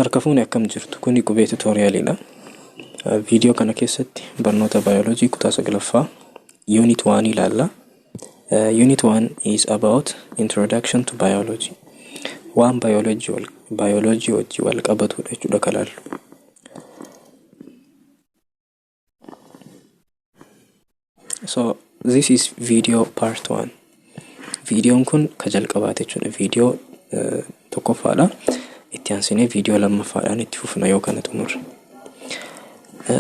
Harka fuuni akkam jirtu kuni qubee tutorialiidha. Video kana keessatti barnoota biology kutaa 9ffaa unit 1 ilaalla. Unit 1 is about introduction to biology. Waan biology wajji wal qabatudha jechuudha kalaallu. So this is video part 1. Videoon kun ka jalqabaate jechuudha. Video tokkoffaadha. Itti aansinee video lammaffaadhaan itti fufna yoo kana xumurre.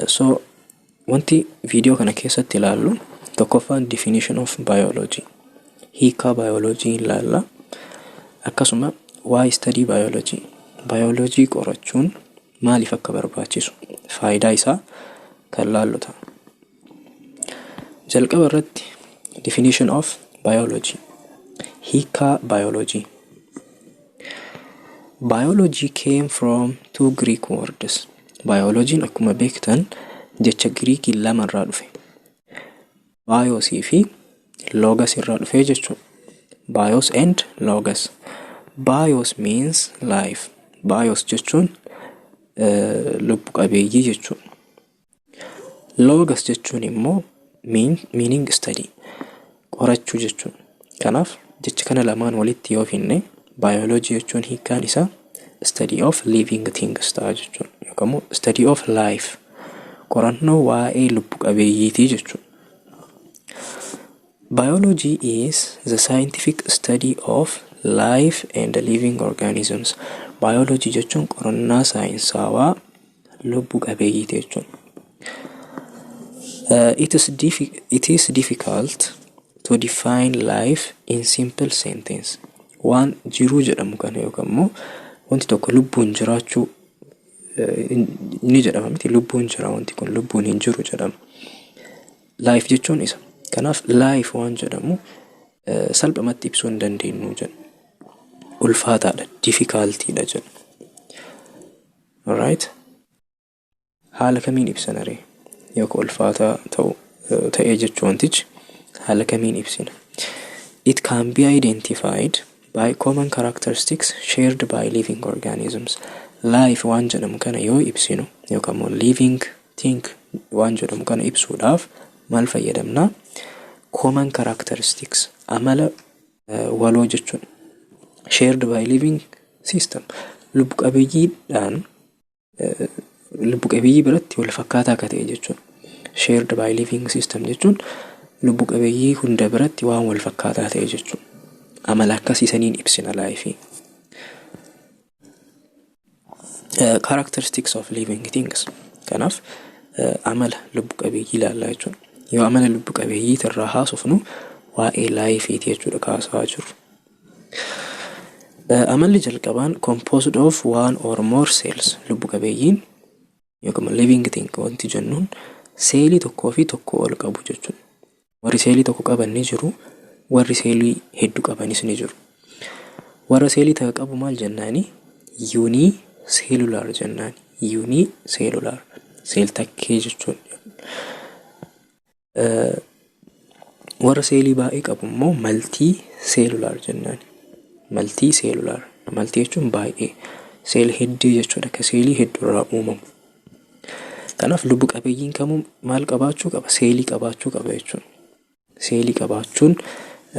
So wanti video kana keessatti ilaallu tokkoffaan definition of biology. Hiika biology ilaalla. Akkasuma why study biology. Biology qorachuun maaliif akka barbaachisu faayidaa isaa kan ilaallu ta'a. Jalqaba irratti definition of biology. Hiika biology. Biology came from two Greek words. Biology akkuma beektan jecha Greek lama irraa dhufe. Bios fi logos irraa dhufe jechuudha. Bios and logos. Bios means life. Bios jechuun lubbu qabeeyyii jechuudha. Logos jechuun immoo meaning study. Qorachuu jechuudha. Kanaaf jecha kana lamaan walitti yoo finne biology jechuun hiikaan isaa study of living things ta'a jechuudha. Yookaan study of life. Qorannoo waa'ee lubbu qabeeyyiitii jechuudha. Biology is the scientific study of life and living organisms. Biology jechuun qorannaa saayinsawaa lubbu qabeeyyiitii jechuudha. It is difficult to define life in simple sentence. Waan jiruu jedhamu kana yookaan immoo wanti tokko lubbuun jiraachuu ni jedhama miti. Lubbuun jira wanti kun lubbuun hin jiru jedhama. Life jechuun isa. Kanaaf life waan jedhamu salphumatti ibsuu hin dandeenyu jedha. Ulfaataadha, difficultyidha jedha. Alright? Haala kamiin ibsina ree? Yookaan ulfaataa ta'ee jechuu wantichi haala kamiin ibsina? It can be identified by common characteristics shared by living organisms. Life waan jedhamu kana yoo ibsinu yookaan immoo living thing waan jedhamu kana ibsuudhaaf maal fayyadamna? Common characteristics amala waloo jechuun shared by living system. Lubbu qabeeyyii biratti wal fakkaataa akka ta'e jechuudha. Shared by living system jechuun lubbu qabeeyyii hunda biratti waan wal fakkaataa ta'e jechuudha. Amala akkasiisaniin ibsina life. Characteristics of living things. Kanaaf amala lubbu qabeeyyii ilaallaa jechuudha. Yoo amala lubbu qabeeyyii irraa haasofnu waa'ee life'iti jechuudha kaasaa jiru. Amalli jalqabaan composed of one or more cells. Lubbu qabeeyyiin yookaan living thing wanti jennuun seelii tokkoo fi tokko ol qabu jechuudha. Warri seelii tokko qaban ni jiru. Warri seelii hedduu qabanis ni jiru. Warra seelii takka qabu maal jennaani? Unicellular jennaani. Unicellular. Seel takkee jechuudha. Warra seelii baay'ee qabu immoo multicellular jennaani. Multicellular. Multi jechuun baay'ee. Seel hedduu jechuudha. Ka seelii hedduu irraa uumamu. Kanaaf lubbu qabeeyyiin kamuu maal qabaachuu qaba? Seelii qabaachuu qaba jechuudha. Seelii qabaachuun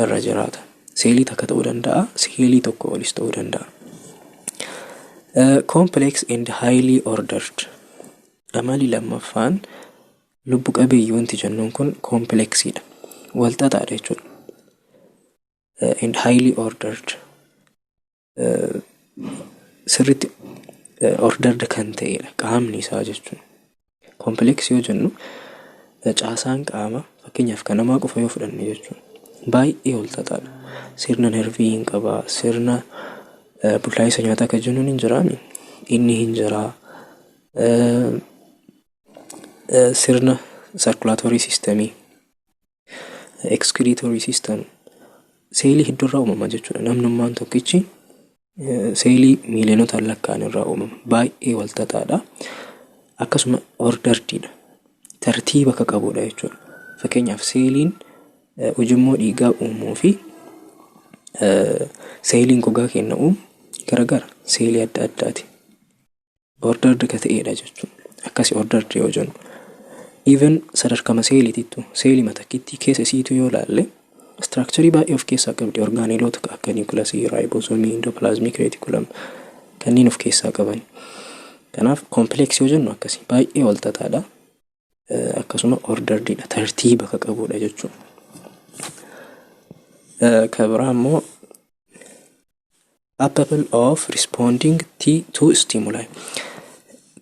irra jiraata. Seelii takka ta'uu danda'a, seelii tokko olis ta'uu danda'a. Complex and highly ordered. Amali lammaffaan lubbu qabeeyyii wanti jennuun kun complexidha. Walxaxaadha jechuudha. And highly ordered. Sirriitti ordered kan ta'edha. Qaamni isaa jechuudha. Complex yoo jennu caasaan qaama fakkeenyaaf kan namaa qofa yoo fudhanne jechuudha. Baay'ee walxaxaadha. Sirna nervii hin qabaa, sirna bullaa'insa nyaataa kan jennuun hin jiraami. Inni hin jiraa. Sirna circulatory systemii, excretory system, seelii hedduu irraa uumama jechuudha. Namnummaan tokkichi seelii miiliyoonota lakkaan irraa uumama. Baay'ee walxaxaadha. Akkasuma orderedidha. Tartiiba akka qabudha jechuudha. Fakkeenyaaf seeliin ujummoo dhiigaa uumuu fi seeliin gogaa kenna uumu garagara. Seelii adda addaati. ordered ka ta'edha jechuudha. Akkasi ordered yoo jennu. Even sadarkama seeliitittu seelii matakkiitti keessa isiitu yoo laalle structure baay'ee of keessaa qabdi. Orgaaneelota akka niikulasii, raayiboosomii, indoopilazmik reetikulum kanneen of keessaa qaban. Kanaaf complex yoo jennu akkasi baay'ee walxaxaadha. Akkasuma orderedidha, tartiiba ka qabudha jechuudha. Kabira immoo capable of responding to stimuli.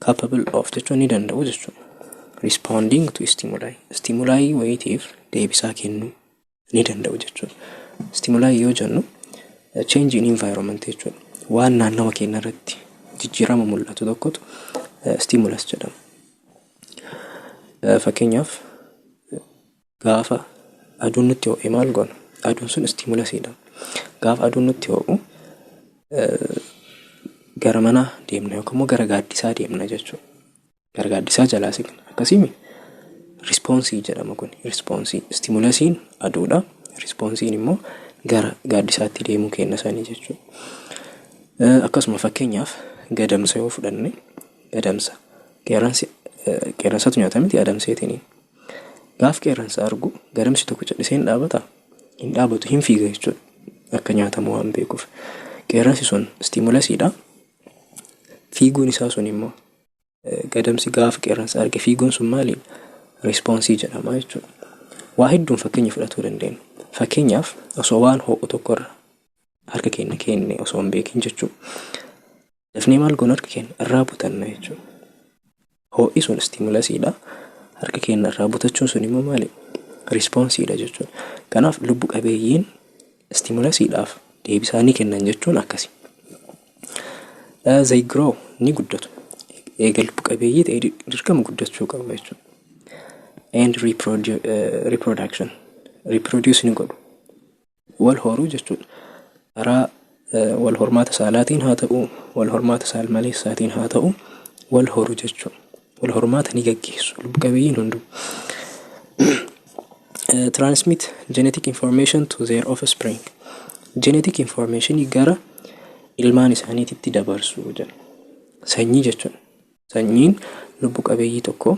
Capable of jechuun ni danda'u jechuudha. Responding to stimuli. Stimuli wayitiif deebisaa kennuu ni danda'u jechuudha. Stimuli yoo jennu change in environment jechuudha. Waan naannawa keenya irratti jijjiirama mul'atu tokkotu stimulus jedhama. Fakkeenyaaf gaafa aduun nutti ho'e maal goona? Aduun sun stimulusidha. Gaafa aduun nutti ho'u gara manaa deemna yookaan immoo gara gaaddisaa deemna jechuudha. Gara gaaddisaa jalaa siqna. Akkasimi respoonsii jedhama kun. Respoonsii stimulusiin aduudha. Respoonsiin immoo gara gaaddisaatti deemuu kenna isaanii jechuudha. Akkasuma fakkeenyaaf gadamsa yoo fudhanne gadamsa qeerransatu nyaata miti adamseetiin. Gaaf qeerransa argu gadamsi tokko callisee hin dhaabata. Hin dhaabatu, hin fiiga jechuudha. Akka nyaatamu waan beekuuf. Qeerransi sun stimulusiidha. Fiiguun isaa sun immoo gadamsi gaafa qeerransa arge fiiguun sun maaliin? Respoonsii jedhama jechuudha. Waa hedduun fakkeenya fudhatuu dandeenya. Fakkeenyaaf osoo waan ho'u tokkorra harka keenya kenne osoo hin beekin jechuudha. Dafnee maal goona harka keenya irraa butanna jechuudha. Ho'i sun stimulusiidha. Harka keenya irraa butachuun sun immoo maali? Respoonsiidha jechuudha. Kanaaf lubbu qabeeyyiin stimulusiidhaaf deebisaa ni kennan jechuun akkasi. They grow ni guddatu. Eega lubbu qabeeyyii ta'ee dirqama guddachuu qabu jechuudha. And reproduction. Reproduce ni godhu. Wal horuu jechuudha. Karaa wal hormaata saalaatiin haa ta'u, wal hormaata saal maleessaatiin haa ta'u, wal horuu jechuudha. Wal hormaata ni gaggeessu lubbu qabeeyyiin hunduu. Transmit genetic information to their offspring. Genetic information gara ilmaan isaaniitti dabarsu jedha. Sanyii jechuudha. Sanyiin lubbu qabeeyyii tokko,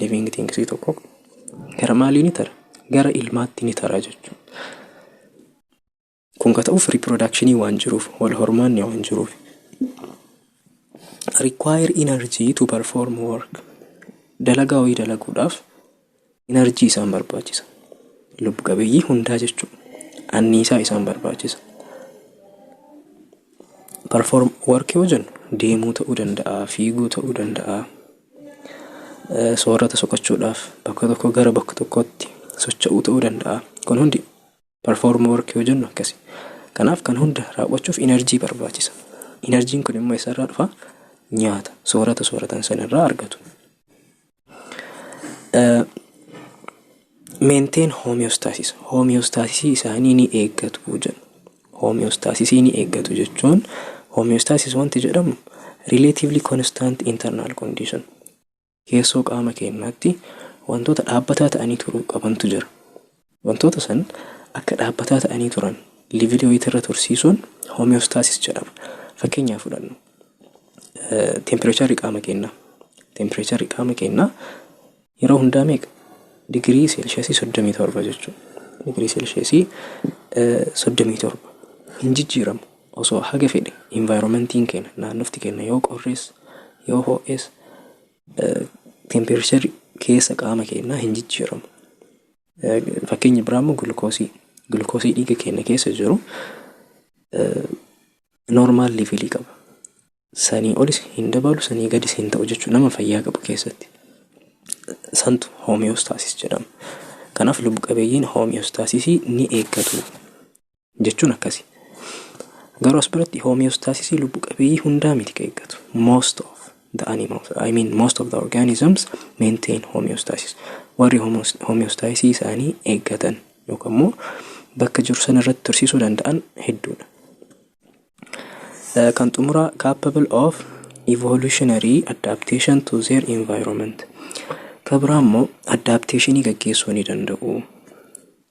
living things tokko gara maalii ni tara? Gara ilmaatti ni tara jechuudha. Kun ka ta'uuf reproductionii waan jiruuf, wal hormaanni waan jiruuf. Require energy to perform work. Dalagaa wayii dalaguudhaaf energy isaan barbaachisa. Lubbu qabeeyyii hundaa jechuudha. Anniisaa isaan barbaachisa. Perform work yoo jennu deemuu ta'uu danda'a, fiiguu ta'uu danda'a. Soorata soqachuudhaaf bakka tokko gara bakka tokkotti socho'uu ta'uu danda'a. Kun hundi perform work yoo jennu akkasi. Kanaaf kan hunda raawwachuuf energy barbaachisa. Energy'n kun immoo isarraa dhufa nyaata. Sooratan sanarraa argatu. Maintain homeostasis. Homeostasis isaanii ni eeggatu jenna. Homeostasis ni eeggatu jechuun homeostasis wanti jedhamu relatively constant internal condition. Keessoo qaama keenyaatti wantoota dhaabbataa ta'anii turuu qabantu jira. Wantoota san akka dhaabbataa ta'anii turan levelii wayitirra tursiisuun homeostasis jedhama. Fakkeenyaaf fudhannu temperature qaama keenyaa. Temperature qaama keenyaa yeroo hundaa meeqa? Digirii Seelsheesii 37 jechuudha. Digirii Seelsheesii 37 hin jijjiiramu. Osoo haga fedhe environmentiin keenya naannofti keenya yoo qorrees yoo ho'es temperature keessa qaama keenyaa hin jijjiiramu. Fakkeenya biraa immoo gulukoosii dhiiga keenya keessa jiru normal levelii qaba. Sanii olis hin dabalu, sanii gadis hin ta'u jechuudha nama fayyaa qabu keessatti. Santu homeostasis jedhama. Kanaaf lubbu qabeeyyiin homeostasisii ni eeggatu jechuun akkasi. Garuu as biratti homeostasisii lubbu qabeeyyii hundaa miti ka eeggatu. Most of the organisms maintain homeostasis. Warri homeostasisii isaanii eeggatan yookaan immoo bakka jiru sana irratti tursiisuu danda'an hedduudha. Kan xumuraa capable of evolutionary adaptation to their environment. Kabira immoo adaptationii gaggeessuu ni danda'u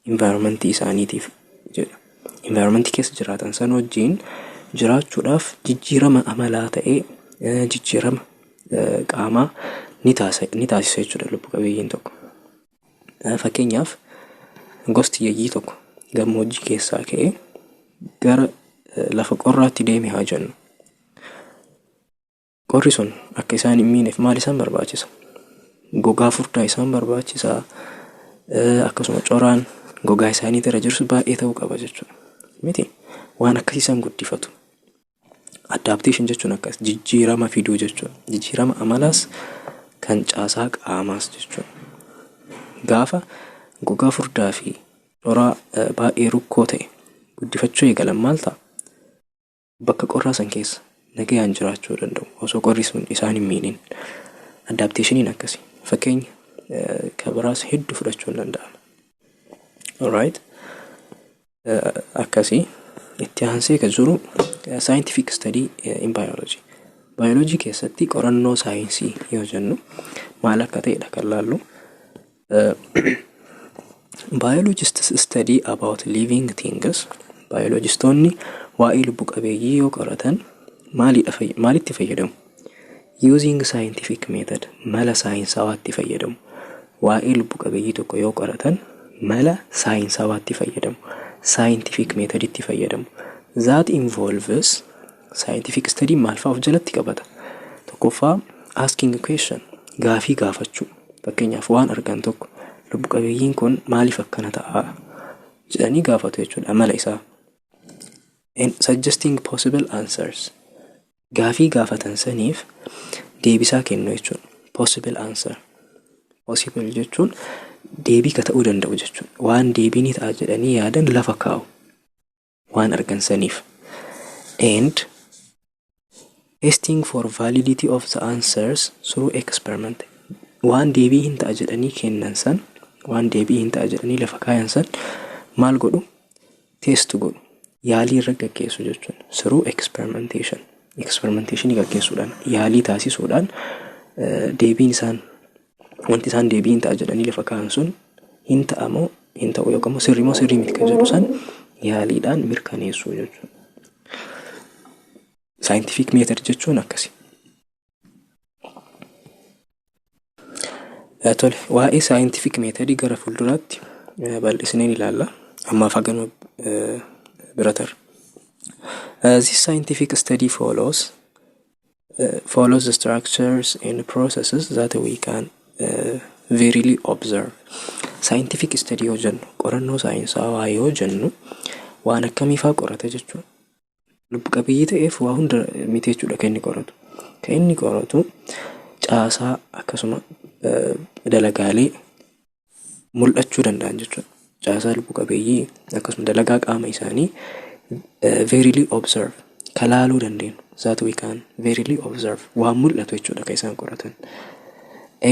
environmentii isaaniitiif jedha. Environmentii keessa jiraatan san wajjin jiraachuudhaaf jijjiirama amalaa ta'ee jijjiirama qaamaa ni taasisa jechuudha lubbu qabeeyyiin tokko. Fakkeenyaaf gosti yayyii tokko gammoojjii keessaa ka'ee gara lafa qorraatti deeme haa jennu. Qorri sun akka isaan hin miineef maal isaan barbaachisa? Gogaa furdaa isaan barbaachisa. Akkasuma coraan gogaa isaanii irra jirus baay'ee ta'uu qaba jechuudha. Miti waan akkasii isaan guddifatu. Adaptation jechuun akkas jijjiirama fiduu jechuudha. Jijjiirama amalaas kan caasaa qaamaas jechuudha. Gaafa gogaa furdaa fi coraa baay'ee rukkoo ta'e guddifachuu eegalan maal ta'a? Bakka qorraa san keessa nagayaan jiraachuu danda'u osoo qorri sun isaan hin miinin. Adaptationiin akkasi. Fakkeenya kabiraas hedduu fudhachuu danda'ama. Alright. Akkasi itti aansee kan jiru scientific study in biology. Biology keessatti qorannoo saayinsii yoo jennu maal akka ta'edha kan laallu. Biologists study about living things. Biologistoonni waa'ee lubbu qabeeyyii yoo qoratan maalitti fayyadamu? Using scientific method, mala saayinsawaatti fayyadamu. Waa'ee lubbu qabeeyyii tokko yoo qoratan mala saayinsawaatti fayyadamu. Scientific method itti fayyadamu. That involves scientific study maal fa'aa of jalatti qabata? Tokkoffaa asking a question, gaafii gaafachuu. Fakkeenyaaf waan argan tokko lubbu qabeeyyiin kun maaliif akkana ta'a jedhanii gaafatu jechuudha amala isaa. And suggesting possible answers. Gaafii gaafatan saniif deebisaa kennu jechuudha. Possible answer. Possible jechuun deebii ka ta'uu danda'u jechuudha. Waan deebii ni ta'a jedhanii yaadan lafa kaa'u. Waan argan saniif. And testing for validity of the answers through experiment. Waan deebii hin ta'a jedhanii kennan san, waan deebii hin ta'a jedhanii lafa kaayan san maal godhu? Test godhu. Yaalii irra gaggeessu jechuudha. Through experimentation. Experimentation gaggeessuudhaan yaalii taasisuudhaan deebiin isaan wanti isaan deebii hin ta'a jedhanii lafa kaayan sun hin ta'amoo hin ta'u yookaan sirrii moo sirrii miti kan jedhu san yaaliidhaan mirkaneessu jechuudha. Scientific method jechuun akkasi. Tole waa'ee scientific method gara fuulduraatti bal'isneen ilaalla. Ammaaf haganuma bira tarra. This scientific study follows the structures and processes that we can verily observe. Scientific study yoo jennu qorannoo saayinsawaa yoo jennu waan akkamiifaa qorata jechuudha. Lubbu qabeeyyii ta'eef waa hunda miti jechuudha kan inni qoratu. Kan inni qoratu caasaa akkasuma dalagaalee mul'achuu danda'an jechuudha. Caasaa lubbu qabeeyyii akkasuma dalagaa qaama isaanii verily observe kalaaluu dandeenya. That we can verily observe waan mul'atu jechuudha kan isaan qoratan.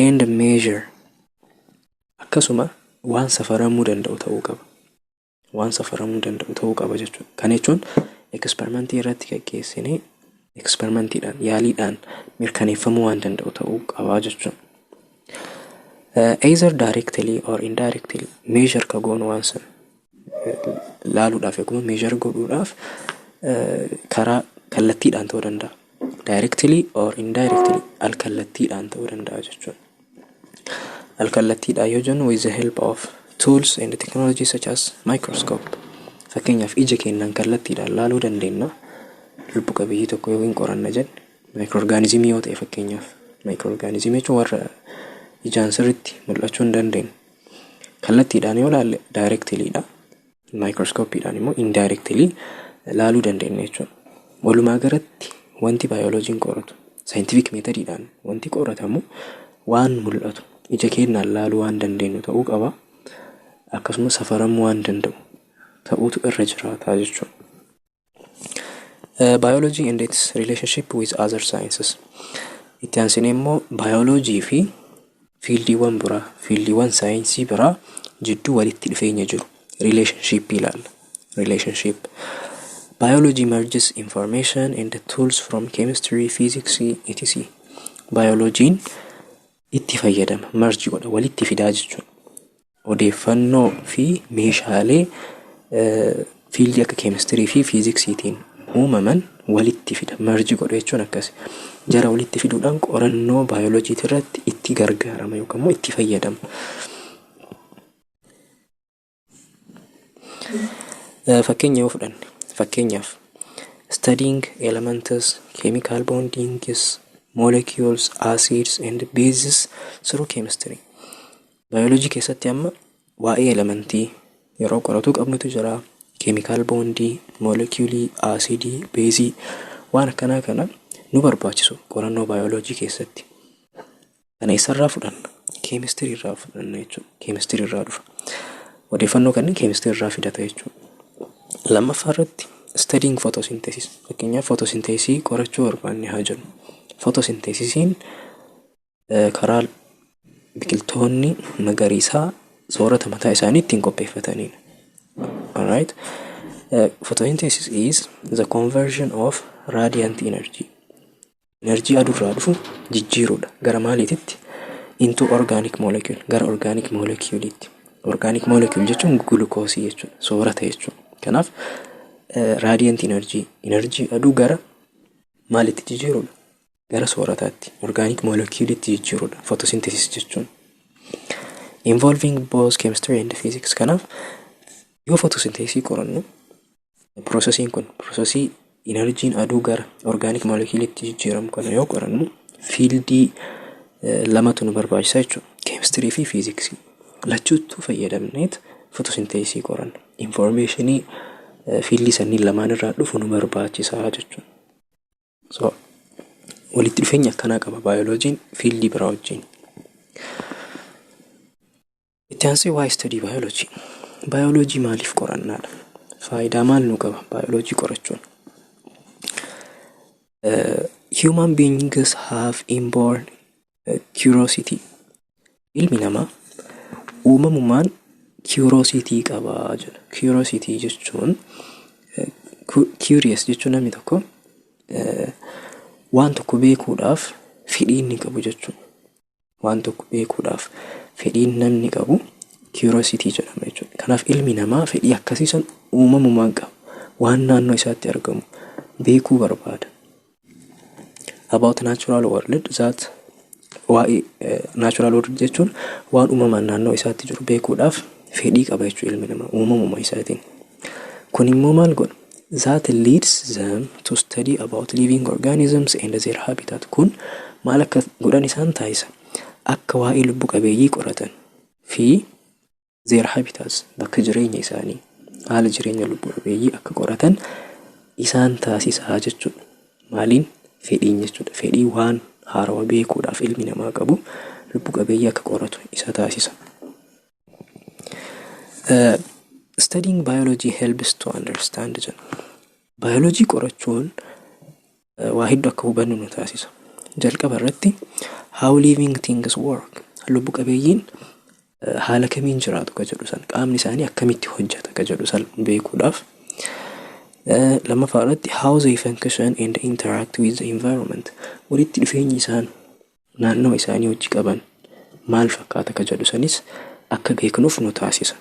And measure akkasuma waan safaramuu danda'u ta'uu qaba. Waan safaramuu danda'u ta'uu qaba jechuudha. Kan jechuun eksperimentii irratti gaggeessinee eksperimentiidhaan yaaliidhaan mirkaneeffamuu waan danda'u ta'uu qaba jechuudha. Either directly or indirectly measure ka goonu waan san laaluudhaaf yookiin measure godhuudhaaf karaa kallattiidhaan ta'uu danda'a. Directly or indirectly al-kallattiidhaan ta'uu danda'a jechuudha. Al-kallattiidhaan yoo jennu with the help of tools and technology such as microscope. Fakkeenyaaf ija keenyaan kallattiidhaan laaluu dandeenya. Lubbu qabeeyyii tokko yoo hin qoranna jenne microorganismii yoo ta'e fakkeenyaaf microorganismii jechuun warra ijaan sirriitti mul'achuu hin dandeenye. Kallattiidhaan yoo laalle directlyidha. Microscopeidhaan immoo indirectly laaluu dandeenya jechuudha. Walumaa galatti wanti bioloojin qoratu scientific methodidhaan wanti qoratamu waan mul'atu ija keenyaan laaluu waan dandeenyu ta'uu qaba. Akkasumas safaramuu waan danda'u ta'uutu irra jiraata jechuudha. Biology and its relationship with other sciences. Itti aansinee immoo biology fi fiildiiwwan biraa, fiildiiwwan saayinsii biraa jidduu walitti dhufeenya jiru. Relationship ilaalla. Relationship. Biology merges information and the tools from chemistry, physics, etc. Biology'n itti fayyadama. Merge godha. Walitti fidaa jechuudha. Odeeffannoo fi meeshaalee fiildii akka chemistry fi physics'itiin uumaman walitti fida. Merge godhu jechuun akkas. Jara walitti fiduudhaan qorannoo baayoloojii irratti itti gargaarama yookaan immoo itti fayyadama. Fakkeenya yoo fudhanne, fakkeenyaaf studying elements, chemical bondings, molecules, acids and bases through chemistry. Biology keessatti amma waa'ee elementii yeroo qoratu qabnutu jira. Chemical bondii, molecuulii, acidii, beezii waan akkanaa kana nu barbaachisu qorannoo biology keessatti. Kana isarraa fudhanna. Chemistry irraa fudhanna jechuudha. Chemistry irraa dhufa. Odeeffannoo kanneen chemistry irraa fidata jechuudha. Lammaffaa irratti studying photosynthesis. Fakkeenyaaf photosynthesis qorachuu barbaanne haa jennu. Photosynthesisiin karaa biqiltoonni magariisaa soorata mataa isaanii ittiin qopheeffataniidha. Alright. Photosynthesis is the conversion of radiant energy. Energy adurraa dhufu jijjiiruudha. Gara maaliititti? Into organic molecule. Gara organic molecule'itti. Organic molecule jechuun glukoosii jechuudha. Soorata jechuudha. Kanaaf radiant energy aduu gara maalitti jijjiiruudha? Gara soorataatti. Organic molecule'itti jijjiiruudha. Photosynthesis jechuun. Involving both chemistry and physics. Kanaaf yoo photosynthesis qorannu processiin kun processii energy aduu gara organic molecule'itti jijjiiramu kana yoo qorannu fiildii lamatu nu barbaachisa jechuudha. Chemistry fi physics lachuutu fayyadamneet photosynthesis qoranna. Informationii fiildii sanniin lamaan irraa dhufu nu barbaachisaa jechuudha. So walitti dhufeenya akkanaa qaba biology'n fiildii biraa wajjin. Itti aansee why study biology? Biology maaliif qorannaadha? Faayidaa maal nu qaba biology qorachuun? Human beings have inborn curiosity. Ilmi namaa uumamumaan curiosity qaba jedha. Curiosity jechuun curious jechuun namni tokko waan tokko beekuudhaaf fedhii inni qabu jechuudha. Waan tokko beekuudhaaf fedhii namni qabu curiosity jedhama jechuudha. Kanaaf ilmi namaa fedhii akkasiisan uumamumaan qaba. Waan naannoo isaatti argamu beekuu barbaada. About natural world that natural world jechuun waan uumamaan naannoo isaatti jiru beekuudhaaf fedhii qaba jechuudha ilmi namaa uumamuma isaatiin. Kun immoo maal godha? That leads them to study about living organisms and their habitat. Kun maal akka godhan isaan taasisa? Akka waa'ee lubbu qabeeyyii qoratan fi their habitats bakka jireenya isaanii haala jireenya lubbu qabeeyyii akka qoratan isaan taasisaa jechuudha. Maaliin? Fedhiin jechuudha. Fedhii waan haarawaa beekuudhaaf ilmi namaa qabu lubbu qabeeyyii akka qoratu isa taasisa. Studying biology helps to understand it. Biology qorachuun waa hedduu akka hubannu nu taasisa. Jalqaba irratti how living things work. Lubbu qabeeyyiin haala kamiin jiraatu ka jedhu san qaamni isaanii akkamitti hojjeta ka jedhu san beekuudhaaf. Lammaffaa irratti how they function and interact with the environment. Walitti dhufeenyi isaan naannoo isaanii wajji qaban maal fakkaata ka jedhu sanis akka beeknuuf nu taasisa.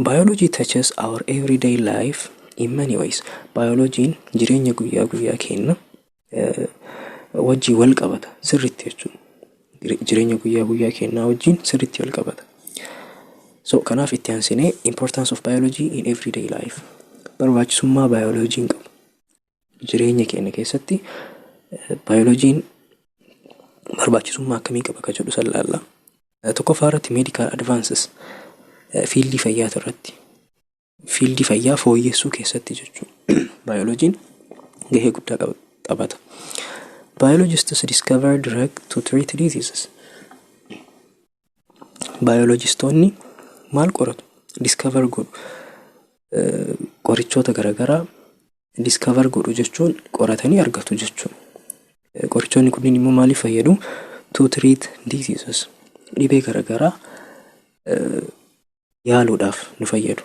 Biology touches our everyday life in many ways. Biology'n jireenya guyyaa guyyaa keenya wajji wal qabata sirriitti jechuudha. Jireenya guyyaa guyyaa keenya wajjin sirriitti wal qabata. So kanaaf itti aansinee importance of biology in everyday life. Barbaachisummaa biology'n qabu. Jireenya keenya keessatti biology'n barbaachisummaa akkamii qaba ka jedhu san ilaalla. Tokkoffaa irratti medical advances. Fiildii fayyaa irratti fiildii fayyaa fooyyessuu keessatti jechuudha. Biology'n gahee guddaa qabata. Biologists discover drug to treat diseases. Biologistoonni maal qoratu? Discover godhu. Qorichoota garaagaraa discover godhu jechuun qoratanii argatu jechuudha. Qorichoonni kunniin immoo maaliif fayyadu? To treat diseases. Dhibee garaagaraa yaaluudhaaf nu fayyadu.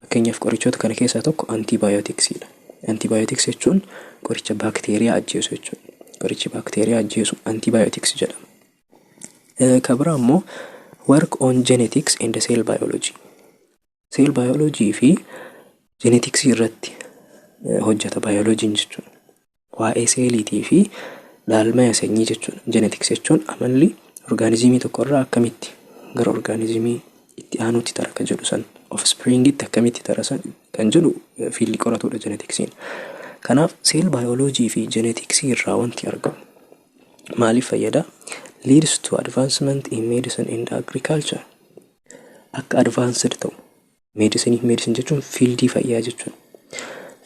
Fakkeenyaaf qorichoota kana keessaa tokko antibioticsiidha. Antibiotics jechuun qoricha baakteeriyaa ajjeesu jechuudha. Qorichi baakteeriyaa ajjeesu antibiotics jedhama. Kan biraa immoo work on genetics and cell biology. Cell biology fi genetics irratti hojjeta baayoloojiin jechuudha. Waa'ee seeliitii fi dhaalmaya sanyii jechuudha. Genetics jechuun amalli orgaanizimii tokkorraa akkamitti gara orgaanizimii itti aanutti tara kan jedhu san offspringitti akkamitti tara san kan jedhu fiildi qoratudha genetiksiin. Kanaaf seel baayoloojii fi genetiksii irraa wanti argamu maaliif fayyada? Leads to advancement in medicine and agriculture. Akka advanced ta'u medicine jechuun fiildii fayyaa jechuudha.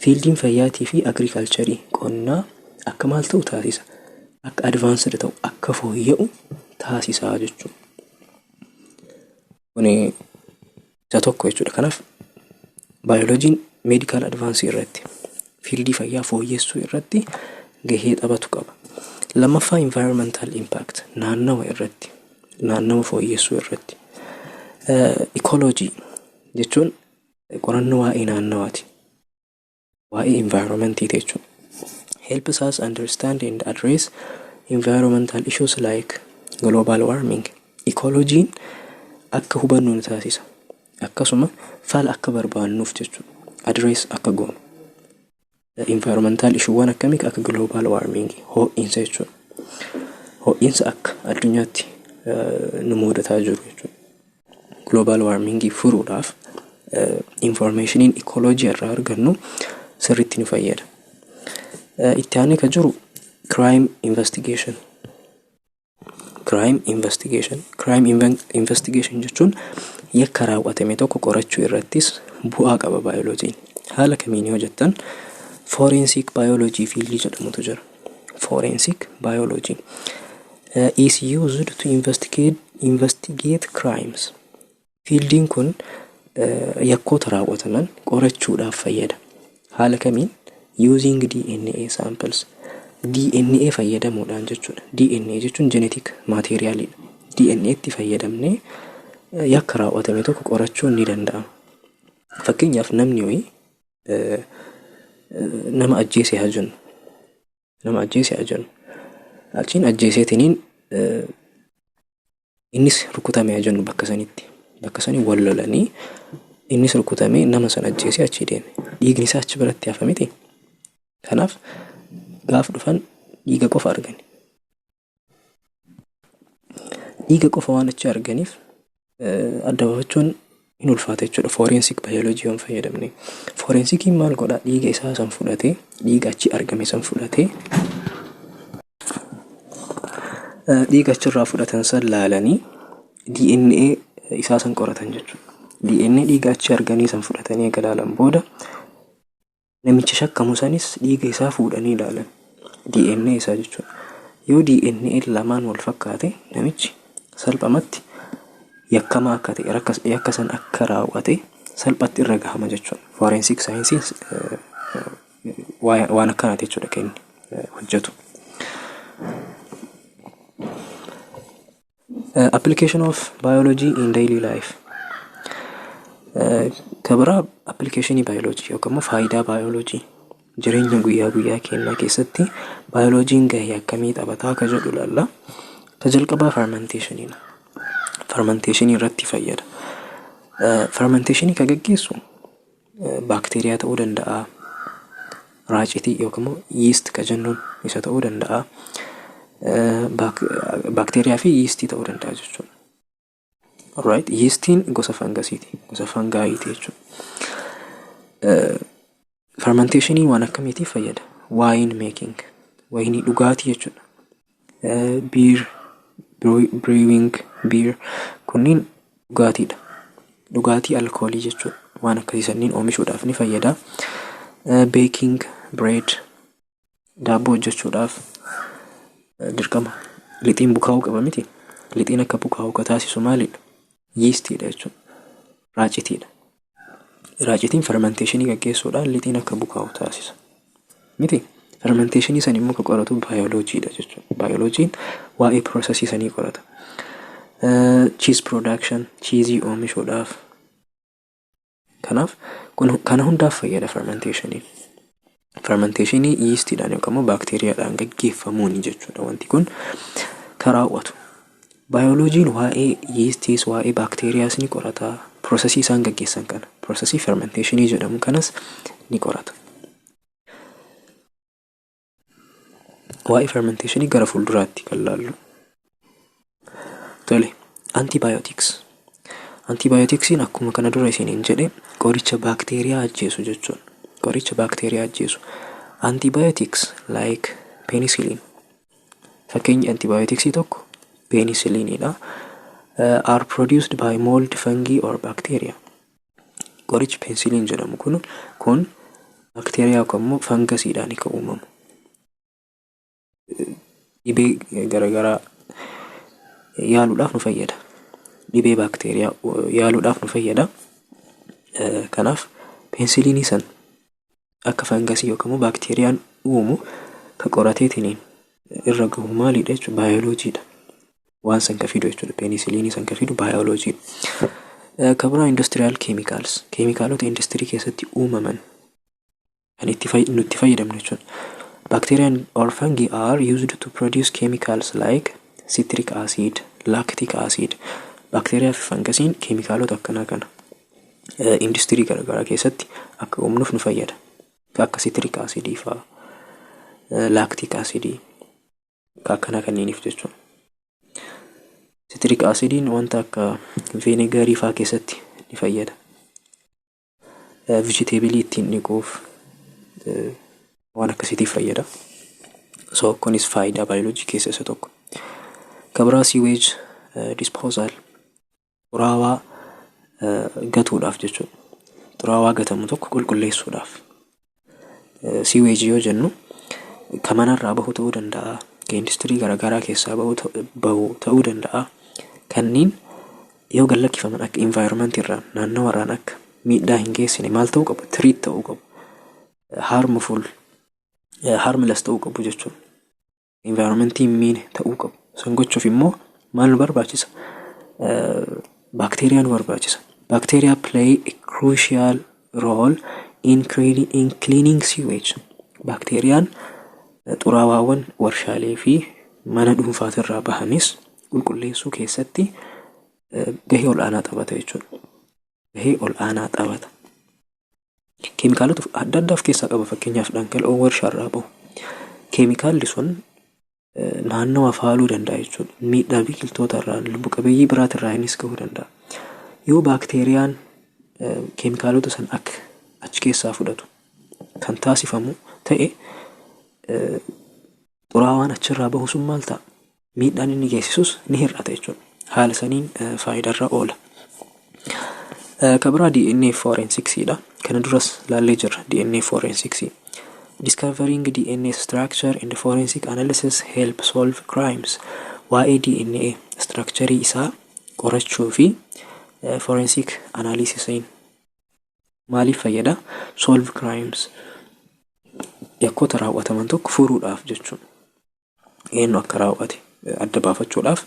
Fiildiin fayyaatii fi agriculturii qonnaa akka maal ta'u taasisa? Akka advanced ta'u akka fooyya'u taasisaa jechuudha. Kun isa tokko jechuudha. Kanaaf baayoloojiin medical advance irratti fiildii fayyaa fooyyessuu irratti gahee taphatu qaba. Lammaffaa environmental impact naannawa irratti naannawa fooyyessuu irratti. Ecology jechuun qorannoo waa'ee naannawaati. Waa'ee environmentii jechuudha. Helps us understand and address environmental issues like global warming. Ecology akka hubannu taasisa. Akkasuma fala akka barbaannuuf jechuudha. Address akka goonu. Environmental issuewwan akkamii akka global warming ho'iinsa jechuudha. Ho'iinsa akka addunyaatti nu mudataa jiru jechuudha. Global warming furuudhaaf informationiin ecology irraa argannu sirriitti nu fayyada. Itti aanee kan jiru crime investigation. Crime investigation jechuun yakka raawwatame tokko qorachuu irrattis bu'aa qaba baayoloojiin. Haala kamiin yoo jettan forensic biology fiildii jedhamutu jira. Forensic biology is used to investigate crimes. Fiildiin kun yakkoota raawwataman qorachuudhaaf fayyada. Haala kamiin? Using DNA samples. DNA fayyadamuudhaan jechuudha. DNA jechuun genetic materialidha. DNA itti fayyadamnee yakka raawwatame tokko qorachuun ni danda'ama. Fakkeenyaaf namni wayii nama ajjeesee haa jennu. Achiin ajjeeseetiniin innis rukutamee haa jennu bakka sanitti. Bakka sanii wal lolanii innis rukutamee nama sana ajjeesee achi deeme. Dhiigni isaa achi biratti hafa miti. Kanaaf gaafa dhufan dhiiga qofa argani. Dhiiga qofa waan achi arganiif adda baafachuun hin ulfaata jechuudha. Forensic biology waan fayyadamne. Forensikiin maal godhaa? Dhiiga isaa san fudhatee, dhiiga achi argame san fudhatee, dhiiga achirraa fudhatan san laalanii DNA isaa san qoratan jechuudha. DNA dhiiga achi arganii san fudhatanii eega laalan booda namicha shakkamu sanis dhiiga isaa fuudhanii ilaalan. DNA isaa jechuudha. Yoo DNA lamaan wal fakkaate namichi salphamatti yakkamaa akka ta'e yakka san akka raawwate salphatti irra gahama jechuudha. Forensic science waan akkanaati jechuudha kan hojjetu. Application of biology in daily life. Kabira application biology yookaan faayidaa biology jireenya guyyaa guyyaa keenyaa keessatti biology'n gahee akkamii taphataa akka jedhu ilaalla. Jalqabaa fermentationidha. Fermentation irratti fayyada. Fermentation kan gaggeessu baakteeriyaa ta'uu danda'a. Raacitii yookaan yeast kan jennuun isa ta'uu danda'a. Baakteeriyaa fi yeastii ta'uu danda'a jechuudha. Alright, yeastiin gosa fangasiiti. Gosa fangaayiiti jechuudha. Fermentationii waan akkamiitiif fayyada? Wine making. Wayinii dhugaatii jechuudha. Beer, brewing, beer. Kunniin dhugaatiidha. Dhugaatii alkoolii jechuudha. Waan akkasii sanniin oomishuudhaaf ni fayyada. Baking, bread. Daabboo hojjechuudhaaf dirqama. Lixiin bukaa'uu qaba miti. Lixiin akka bukaa'uu ka taasisu maalidha? Yeastiidha jechuudha. Raacitiidha. Raacitiin fermentationii gaggeessuudhaan lixiin akka bukaa'u taasisa. Miti. Fermentationii san immoo kan qoratu biologyidha jechuudha. Biology'n waa'ee processii sanii qorata. Cheese production, cheesii oomishuudhaaf. Kanaaf kana hundaaf fayyada fermentationii. Fermentationii yeastiidhaan yookaan baakteeriyaadhaan gaggeeffamuuni jechuudha. Wanti kun kan raawwatu. Biology'n waa'ee yeastiis waa'ee baakteeriyaas ni qorata. Processii isaan gaggeessan kana. Processii fermentationii jedhamu kanas ni qorata. waa'ee fermentation gara fuulduraatti kan laallu. Tole, antibiotiksiin akkuma kana dura isiniin jedhe qoricha baakteeriyaa ajjeesu jechuudha. Qoricha baakteeriyaa ajjeesu. Antibiotics like penicillin. Fakkeenyi antibiotiksii tokko penicilliniidha. Are produced by mold, fungi or bacteria. Qorichi penicillin jedhamu kun bakteeriyaa yookaan fangasiidhaan kan uumamu. Dhibee garagaraa yaaluudhaaf nu fayyada. Dhibee baakteeriyaa yaaluudhaaf nu fayyada. Kanaaf penicillinii san akka fangasii yookaan baakteeriyaan uumu ka qorateetiin irra gahu maalidha jechuudha? Baayoloojiidha. Waan san ka fidu jechuudha. Penicillinii san ka fidu baayoloojiidha. Kabira industrial chemicals. Keemikaalota industirii keessatti uumaman kan nutti fayyadamnu jechuudha. Bacteria or fungi are used to produce chemicals like citric acid, lactic acid. Bacteria fi fangasiin keemikaalota akkanaa kana industirii garagaraa keessatti akka uumnuuf nu fayyada. Akka citric acid faa, lactic acid akkanaa kanneeniif jechuudha. Citric acidiin wanta akka vinegarii faa keessatti ni fayyada. Vegetable ittiin dhiquuf waan akkasiitiif fayyada. So kunis faayidaa baayoloojii keessa isa tokko. Kabira sewage disposal. Xuraawaa gatuudhaaf jechuudha. Xuraawaa gatamu tokko qulqulleessuudhaaf. Sewage yoo jennu kan manarraa bahu ta'uu danda'a. Kan industirii garagaraa keessaa bahu ta'uu danda'a. Kanneen yoo gallakkifaman akka environment irraan naannawarraan akka miidhaa hin geessine maal ta'uu qabu? Treat ta'uu qabu. Harmless ta'uu qabu jechuudha. Environmentii miine ta'uu qabu. San gochuuf immoo maal nu barbaachisa? Bacteria nu barbaachisa. Bacteria play a crucial role in cleaning sewage. Bacteriaan xuraawaawwan warshaalee fi mana dhuunfaatirraa bahanis qulqulleessuu keessatti gahee ol'aanaa taphata jechuudha. Gahee ol'aanaa taphata. Keemikaalota adda addaa of keessaa qaba. Fakkeenyaaf dhangala'oo warshaarraa bahu. Keemikaalli sun naannawa faaluu danda'a jechuudha. Miidhaa biqiltootarraa, lubbu qabeeyyii biraatirraa innis gahuu danda'a. Yoo baakteeriyaan keemikaalota san akka achi keessaa fudhatu kan taasifamu ta'e xuraawaan achirraa bahu sun maal ta'a? Miidhaan inni geessisus ni hir'ata jechuudha. Haala saniin faayidaarra oola. Kabira DNA forensiksiidha. Kana duras laallee jirra DNA forensiksii. Discovering DNA structure in the forensic analysis help solve crimes. Waa'ee DNA structure isaa qorachuu fi forensic analysisiin maaliif fayyada? Solve crimes. Yakkoota raawwataman tokko furuudhaaf jechuudha. Eenyu akka raawwate adda baafachuudhaaf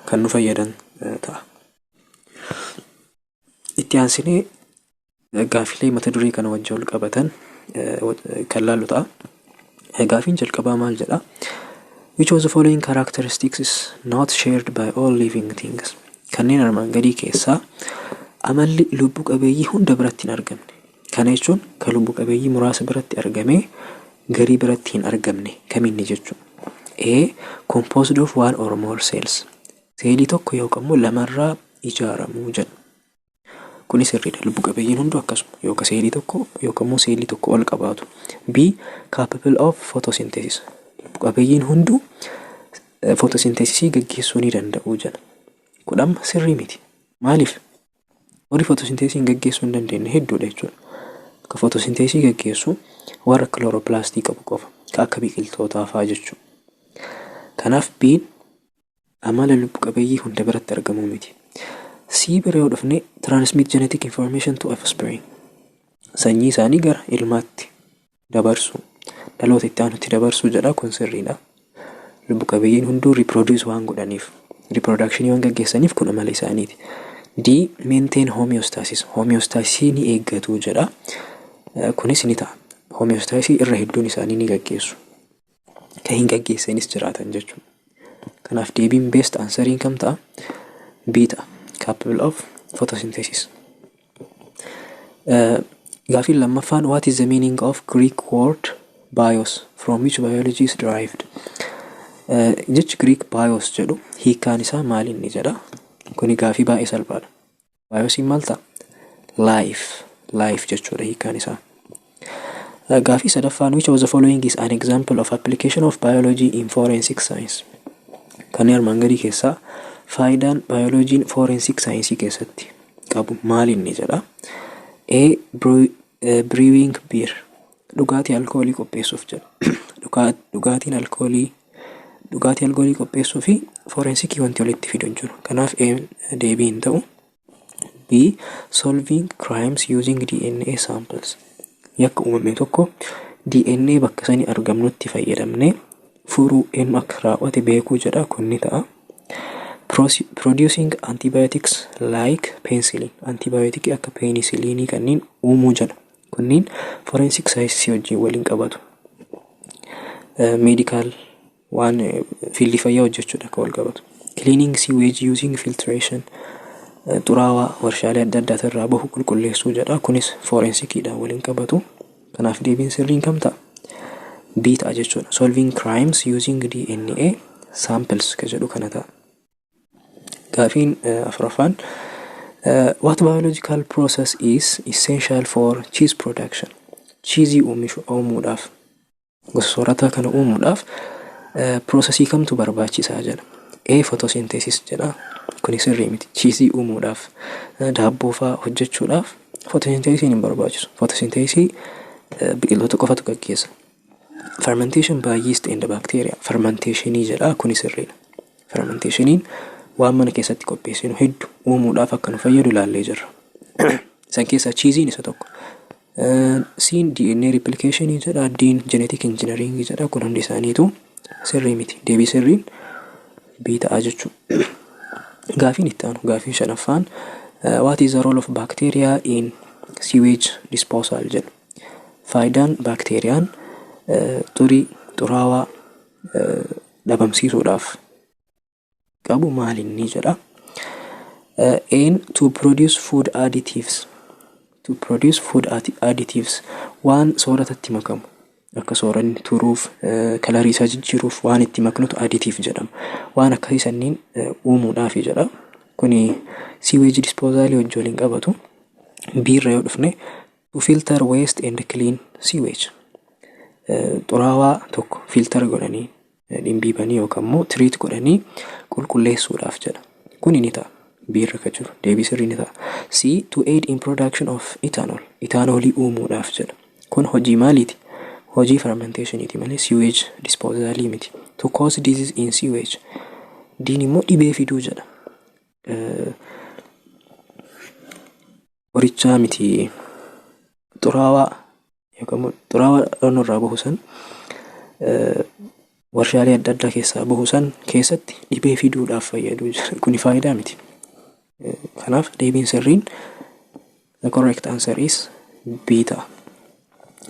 kan nu fayyadan ta'a. Itti aansinee gaafilee mata duree kana wajjin wal qabatan kan laallu ta'a. Gaafiin jalqabaa maal jedha? Which of the following characteristics is not shared by all living things? Kanneen armaan gadii keessaa amalli lubbu qabeeyyii hunda biratti hin argamne. Kana jechuun kan lubbu qabeeyyii muraasa biratti argamee garii biratti hin argamne kaminni jechuudha. A. Composed of one or more cells. Seelii tokko yookaan lamarraa ijaaramuu jedha. Kunis sirriidha. Lubbu qabeeyyiin hundu akkasuma yookaan seelii tokko yookaan seelii tokko ol qabaatu. B. Capable of photosynthesis. Lubbu qabeeyyiin hundu photosynthesisii gaggeessuu ni danda'u jedha. Kudhan sirrii miti. Maaliif? Warri photosynthesisiin gaggeessuu hin dandeenye hedduudha jechuudha. Ka photosynthesisii gaggeessu warra chloroplaastii qabu qofa. Ka akka biqiltootaa fa'aa jechuudha. Kanaaf B'n amala lubbu qabeeyyii hunda biratti argamuu miti. C bira yoo dhufne transmit genetic information to offspring. Sanyii isaanii gara ilmaatti dabarsu. Dhaloota itti aanutti dabarsu jedha kun sirriidha. Lubbu qabeeyyiin hunduu reproduce waan godhaniif. Reproduction waan gaggeessaniif kun amala isaaniiti. D. Maintain homeostasis. Homeostasii ni eeggatu jedha. Kunis ni ta'a. Homeostasii irra hedduun isaanii ni gaggeessu. Kan hin gaggeessanis jiraatan jechuudha. Kanaaf deebiin best answeriin kam ta'a? B ta'a. Capable of photosynthesis. Gaafiin lammaffaan what is the meaning of Greek word bios from which biology is derived? Jechi Greek bios jedhu hiikkaan isaa maal inni jedha. Kuni gaafii baay'ee salphaadha. Biosiin maal ta'a? Life jechuudha hiikkaan isaa. Gaafii sadaffaan, which of the following is an example of application of biology in forensic science? Kan armaan gadii keessaa faayidaan bioloojiin forensic science keessatti qabu maal inni jedha. A. Brewing beer. Dhugaatii alkoolii qopheessuuf jedha. Dhugaatiin alkoolii qopheessuu fi forensikii wanti walitti fiduun jiru. Kanaaf deebii hin ta'u. B. Solving crimes using DNA samples. Yakka uumame tokko DNA bakka sanii argamnutti fayyadamnee furuu eenyu akka raawwate beekuu jedha. Kun ni ta'a. Producing antibiotics like penicillin. Antibiotikii akka penicillinii kanneen uumuu jedha. Kunniin forensic science wajjin waliin qabatu. Medical waan fiildi fayyaa hojjechuudha kan wal qabatu. Cleaning sewage using filtration. Xuraawaa warshaalee adda addaa irraa bahu qulqulleessuu jedha. Kunis forensikiidhaan waliin qabatu. Kanaaf deebiin sirriin kam ta'a? B ta'a jechuudha. Solving crimes using DNA samples ka jedhu kana ta'a. Gaafiin afuraffaan, what biological process is essential for cheese production? Cheesii uumuudhaaf, gosa soorataa kana uumuudhaaf processii kamtu barbaachisaa jedha. A. Photosynthesis jedha. Kuni sirrii miti. Cheesii uumuudhaaf, daabboo fa'aa hojjechuudhaaf photosynthesisiin hin barbaachisu. Photosynthesisii biqiloota qofatu gaggeessa. Fermentation by yeast and bacteria. Fermentationii jedha. Kuni sirriidha. Fermentationiin waan mana keessatti qopheessinu hedduu uumuudhaaf akka nu fayyadu ilaallee jirra. Isaan keessaa cheesiin isa tokko. C. DNA replicationii jedha. D. genetic engineering jedha. Kun hundi isaaniitu sirrii miti. Deebii sirriin B ta'a jechuudha. Gaafiin itti aanu, gaafiin shanaffaan, what is the role of bacteria in sewage disposal jedhu. Faayidaan baakteeriyaan xuraawaa dhabamsiisuudhaaf qabu maal inni jedha. A. To produce food additives. To produce food additives. Waan sooratatti makamu. Akka sooranni turuuf, kalarii isaa jijjiiruuf waan itti maknutu additive jedhama. Waan akkasii sanniin uumuudhaafi jedha. Kuni sewage disposal wajjin waliin qabatu. B irra yoo dhufne, to filter waste and clean sewage. Xuraawaa tokko filter godhanii dhimbiibanii yookaan immoo treat godhanii qulqulleessuudhaaf jedha. Kuni ni ta'a. B irra ka jiru. Deebii sirrii ni ta'a. C. To aid in production of ethanol. Ethanolii uumuudhaaf jedha. Kun hojii maaliiti? Hojii fermentationiiti malee sewage disposalii miti. To cause disease in sewage. Diin immoo dhibee fiduu jedha. Qorichaa miti. Xuraawaa yookaan xuraawaa dhannoo irraa bahu san warshaalee adda addaa keessaa bahu san keessatti dhibee fiduudhaaf fayyadu. Kuni faayidaa miti. Kanaaf deebiin sirriin the correct answer is B ta'a.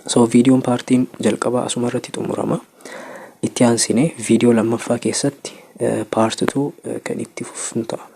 So viidiyoon paartiin jalqabaa asuma irratti xumurama. Itti aansinee viidiyoo lammaffaa keessatti part 2 kan itti fufnu ta'a.